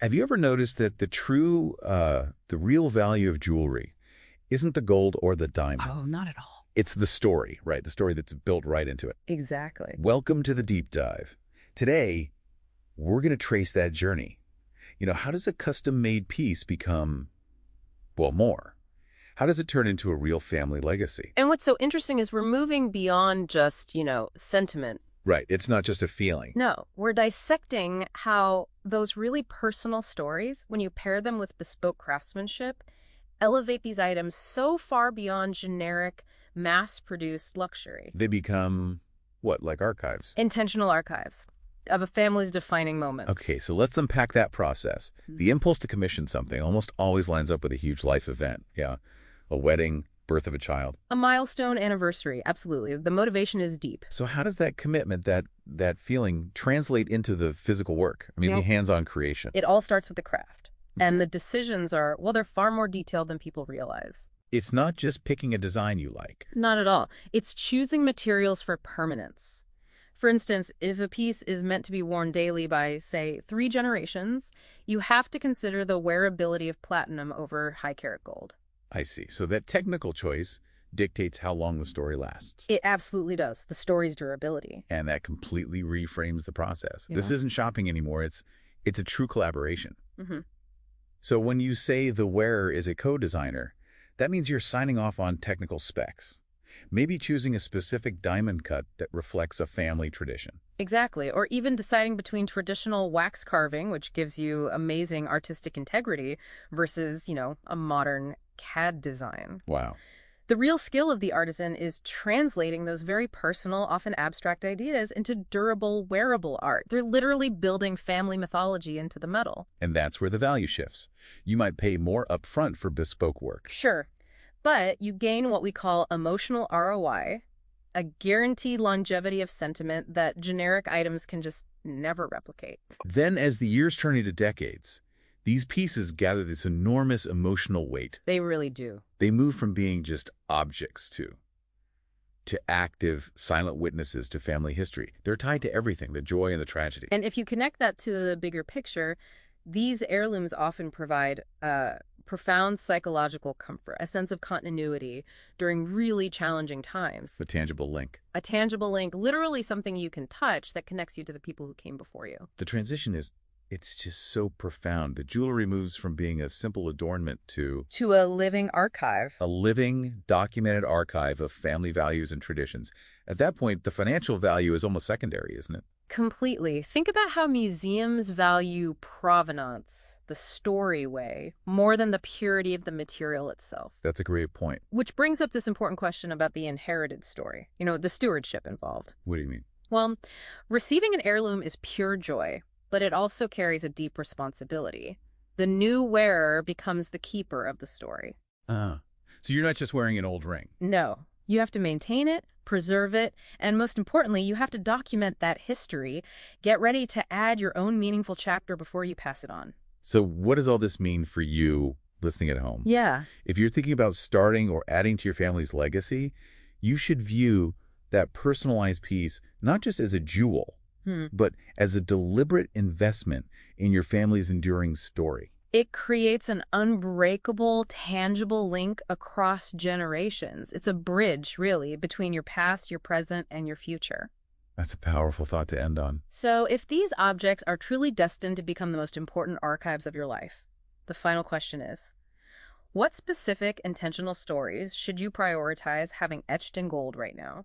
Have you ever noticed that the real value of jewelry isn't the gold or the diamond? Oh, not at all. It's the story, right? The story that's built right into it. Exactly. Welcome to the deep dive. Today, we're going to trace that journey. How does a custom-made piece become, well, more? How does it turn into a real family legacy? And what's so interesting is we're moving beyond just, sentiment. Right. It's not just a feeling. No, we're dissecting how those really personal stories, when you pair them with bespoke craftsmanship, elevate these items so far beyond generic, mass-produced luxury. They become, what, like archives? Intentional archives of a family's defining moments. Okay, so let's unpack that process. The impulse to commission something almost always lines up with a huge life event. Yeah, a wedding, birth of a child. A milestone anniversary, absolutely. The motivation is deep. So how does that commitment, that feeling, translate into the physical work? I mean, the hands-on creation. It all starts with the craft. And the decisions are, well, they're far more detailed than people realize. It's not just picking a design you like. Not at all. It's choosing materials for permanence. For instance, if a piece is meant to be worn daily by, say, 3 generations, you have to consider the wearability of platinum over high-carat gold. I see. So that technical choice dictates how long the story lasts. It absolutely does. The story's durability. And that completely reframes the process. Yeah. This isn't shopping anymore. It's a true collaboration. Mm-hmm. So when you say the wearer is a co-designer, that means you're signing off on technical specs. Maybe choosing a specific diamond cut that reflects a family tradition. Exactly. Or even deciding between traditional wax carving, which gives you amazing artistic integrity, versus, a modern CAD design. Wow. The real skill of the artisan is translating those very personal, often abstract ideas into durable, wearable art. They're literally building family mythology into the metal. And that's where the value shifts. You might pay more upfront for bespoke work. Sure. But you gain what we call emotional ROI, a guaranteed longevity of sentiment that generic items can just never replicate. Then, as the years turn into decades, these pieces gather this enormous emotional weight. They really do. They move from being just objects to active, silent witnesses to family history. They're tied to everything, the joy and the tragedy. And if you connect that to the bigger picture, these heirlooms often provide profound psychological comfort, a sense of continuity during really challenging times. A tangible link. A tangible link, literally something you can touch that connects you to the people who came before you. The transition it's just so profound. The jewelry moves from being a simple adornment to a living archive. A living, documented archive of family values and traditions. At that point, the financial value is almost secondary, isn't it? Completely. Think about how museums value provenance, the story way, more than the purity of the material itself. That's a great point. Which brings up this important question about the inherited story, the stewardship involved. What do you mean? Well, receiving an heirloom is pure joy, but it also carries a deep responsibility. The new wearer becomes the keeper of the story. So you're not just wearing an old ring. No. You have to maintain it, preserve it, and most importantly, you have to document that history. Get ready to add your own meaningful chapter before you pass it on. So what does all this mean for you listening at home? Yeah. If you're thinking about starting or adding to your family's legacy, you should view that personalized piece not just as a jewel, but as a deliberate investment in your family's enduring story. It creates an unbreakable, tangible link across generations. It's a bridge, really, between your past, your present, and your future. That's a powerful thought to end on. So if these objects are truly destined to become the most important archives of your life, the final question is, what specific intentional stories should you prioritize having etched in gold right now?